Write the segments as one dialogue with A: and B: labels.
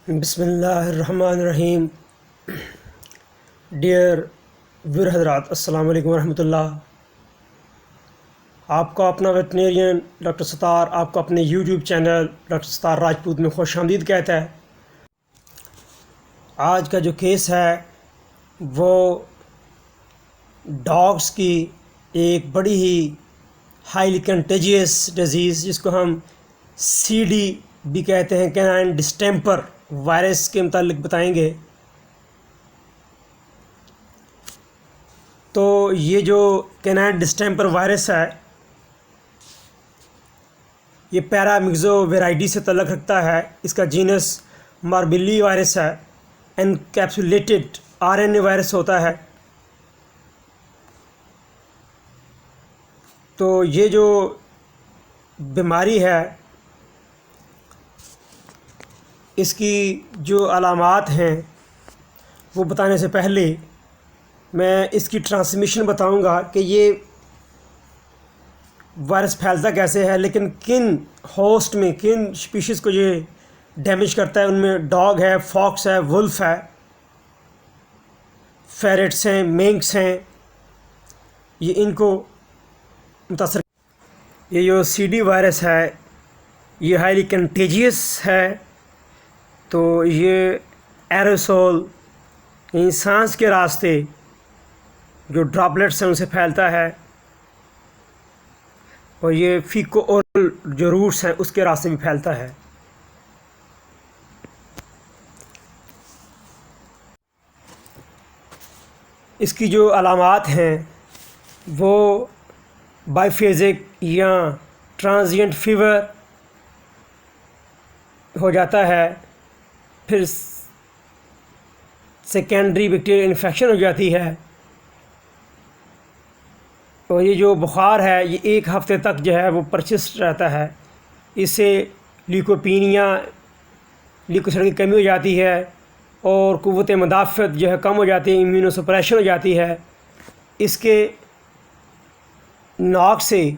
A: बिस्मिल्लाहिर्रहमानिर्रहीम। डियर वीर हज़रात, अस्सलाम वालेकुम वरहमतुल्लाह। आपका अपना वेटनेरियन डॉक्टर सत्तार आपका अपने YouTube channel doctor Sattar Rajput में खुशामदीद कहता है। आज का जो केस है वो डॉग्स की एक बड़ी ही हाईली कंटेजियस डिजीज़ जिसको हम सीडी भी कहते हैं, कैनाइन डिस्टेंपर वायरस के मुतालिक बताएंगे। तो ये जो कैनाइन डिस्टेंपर वायरस है ये पैरामिक्सो वेराइटी से तल्लुक़ रखता है। इसका जीनस मार्बिली वायरस है। एनकैप्सुलेटेड आरएनए वायरस होता है। तो ये जो बीमारी है इसकी जो अलामात हैं वो बताने से पहले मैं इसकी ट्रांसमिशन बताऊंगा कि ये वायरस फैलता कैसे है, लेकिन किन होस्ट में किन स्पीशीज़ को ये डैमेज करता है। उनमें डॉग है, फॉक्स है, वुल्फ है, फेरेट्स हैं, मिंक्स हैं, ये इनको मुतासर। ये जो सीडी वायरस है ये हाईली कंटेजियस है। तो ये एरोसोल यानी सांस के रास्ते जो ड्रॉपलेट्स हैं उनसे फैलता है, और ये फीको ओरल जो रूट्स हैं उसके रास्ते भी फैलता है। इसकी जो अलामात हैं वो बाइफेजिक या ट्रांजिएंट फीवर हो जाता है, फिर सेकेंडरी बैक्टीरियल इन्फेक्शन हो जाती है, और ये जो बुखार है ये 1 हफ़्ते तक जो है वो परसिस्ट रहता है। इससे ल्यूकोपीनिया ल्यूकोसाइट की कमी हो जाती है और क़ुव्वत मुदाफ़त जो है कम हो जाती है, इम्यूनोसप्रेशन हो जाती है। इसके नाक से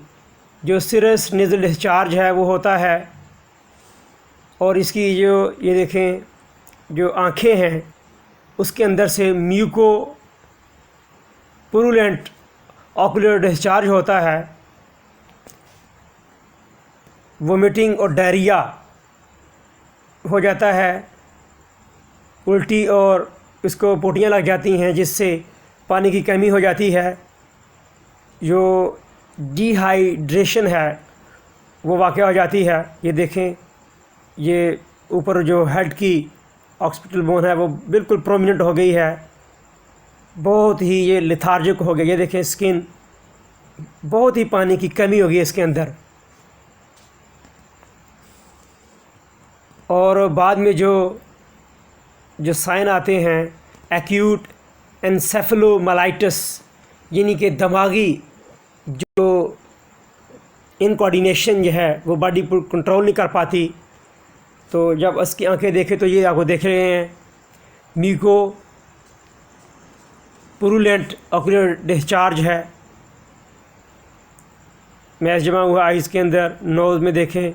A: जो सीरस नेज़ल डिस्चार्ज है वो होता है, और इसकी जो ये देखें जो आँखें हैं उसके अंदर से म्यूको पुरुलेंट ऑकुलर डिस्चार्ज होता है। वोमिटिंग और डायरिया हो जाता है, उल्टी और इसको पोटियाँ लग जाती हैं जिससे पानी की कमी हो जाती है। जो डिहाइड्रेशन है वो वाक़या हो जाती है। ये देखें ये ऊपर जो हेड की ऑक्सीपिटल बोन है वो बिल्कुल प्रोमिनेंट हो गई है, बहुत ही ये लेथार्जिक हो गया। ये देखें स्किन बहुत ही पानी की कमी हो गई इसके अंदर। और बाद में जो साइन आते हैं एक्यूट एनसेफेलोमाइलाइटिस यानी कि दिमागी जो इनकोऑर्डिनेशन जो है वो बॉडी पर कंट्रोल नहीं कर पाती। तो जब इसकी आंखें देखें तो ये आपको देख रहे हैं म्यूको पुरुलेंट ऑकुलर डिस्चार्ज है, मैच जमा हुआ आइज़ के अंदर। नोज़ में देखें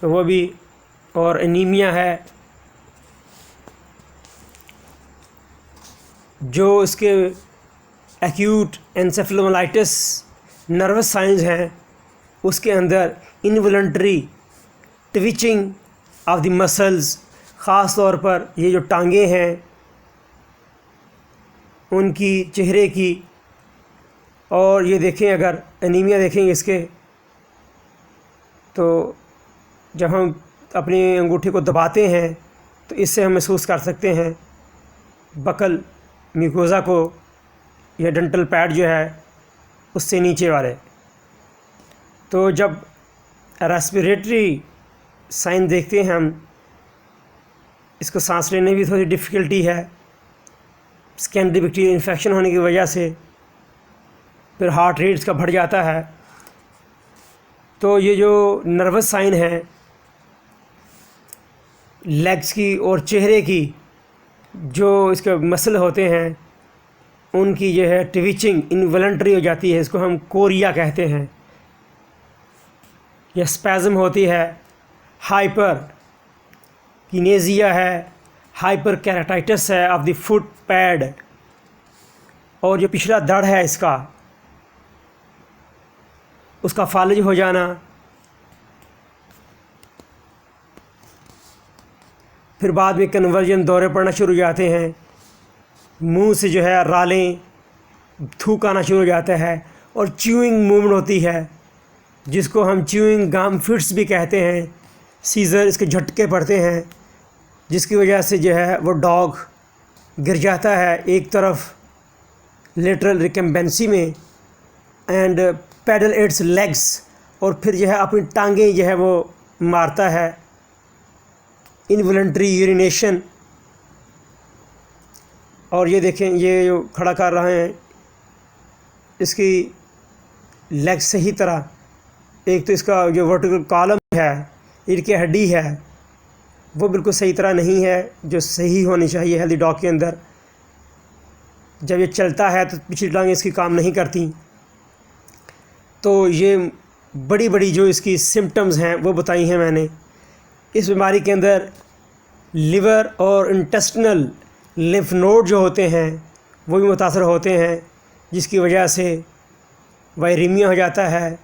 A: तो वो भी, और एनीमिया है। जो इसके एक्यूट एनसेफेलोमाइलाइटिस नर्वस साइंस हैं उसके अंदर involuntary twitching of the muscles, ख़ास तौर पर ये जो टांगें हैं उनकी, चेहरे की। और ये देखें अगर एनीमिया देखेंगे इसके तो जब हम अपनी अंगूठी को दबाते हैं तो इससे हम महसूस कर सकते हैं बकल म्यूकोज़ा को या डेंटल पैड जो है उससे नीचे वाले। तो जब रेस्पिरेटरी साइन देखते हैं हम, इसको सांस लेने में भी थोड़ी डिफ़िकल्टी है सेकेंडरी बैक्टीरियल इन्फेक्शन होने की वजह से, फिर हार्ट रेट इसका बढ़ जाता है। तो ये जो नर्वस साइन है लेग्स की और चेहरे की, जो इसके मसल होते हैं उनकी जो है ट्विचिंग इनवॉलंटरी हो जाती है, इसको हम कोरिया कहते हैं, या स्पैज़म होती है। हाइपर किनेजिया है, हाइपर केराटाइटिस है ऑफ द फुट पैड, और जो पिछला धड़ है इसका, उसका फालिज हो जाना, फिर बाद में कन्वर्जन दौरे पड़ना शुरू हो जाते हैं, मुंह से जो है रालें थूक आना शुरू हो जाता है, और च्यूइंग मूवमेंट होती है जिसको हम च्यूइंग गम फिट्स भी कहते हैं। सीज़र इसके झटके पड़ते हैं जिसकी वजह से जो है वो डॉग गिर जाता है एक तरफ लेटरल रिकम्बेंसी में, एंड पैडल इट्स लेग्स, और फिर जो है अपनी टांगें जो है वो मारता है, इनवॉलंटरी यूरिनेशन। और ये देखें, ये जो खड़ा कर रहे हैं इसकी लेग सही तरह, एक तो इसका जो वर्टिकल कॉलम है, इनकी हड्डी है, वो बिल्कुल सही तरह नहीं है जो सही होनी चाहिए हेल्दी डॉग के अंदर। जब ये चलता है तो पिछली टांगें इसकी काम नहीं करती। तो ये बड़ी बड़ी जो इसकी सिम्टम्स हैं वो बताई हैं मैंने। इस बीमारी के अंदर लिवर और इंटेस्टिनल लिम्फ नोड जो होते हैं वो भी मुतासर होते हैं, जिसकी वजह से वायरीमिया हो जाता है।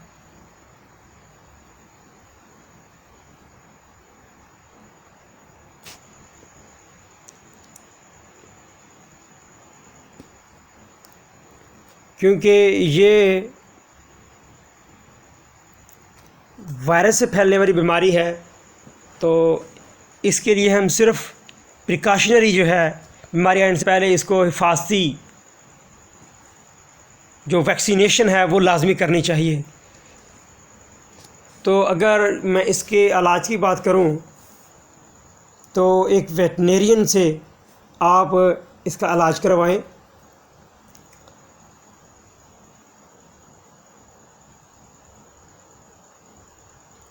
A: क्योंकि ये वायरस से फैलने वाली बीमारी है, तो इसके लिए हम सिर्फ प्रिकॉशनरी जो है बीमारी आने से पहले इसको हिफाजती जो वैक्सीनेशन है वो लाजमी करनी चाहिए। तो अगर मैं इसके इलाज की बात करूं तो एक वेटनेरियन से आप इसका इलाज करवाएं।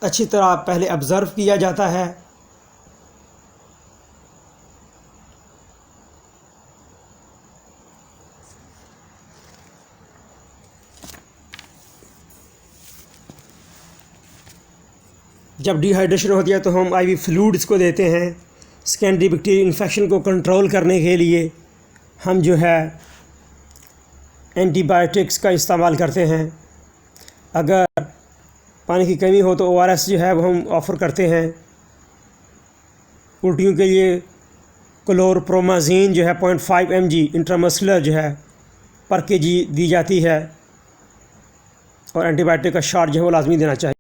A: अच्छी तरह पहले ऑब्ज़र्व किया जाता है, जब डिहाइड्रेशन होती है तो हम आईवी फ्लूइड्स को देते हैं। सेकेंडरी बैक्टीरियल इन्फेक्शन को कंट्रोल करने के लिए हम जो है एंटीबायोटिक्स का इस्तेमाल करते हैं। अगर पानी की कमी हो तो ORS जो है वो हम ऑफ़र करते हैं। उल्टियों के लिए क्लोरप्रोमाज़ीन जो है 0.5 mg इंट्रामस्कुलर जो है पर kg दी जाती है, और एंटीबायोटिक का शॉट जो है वो लाजमी देना चाहिए।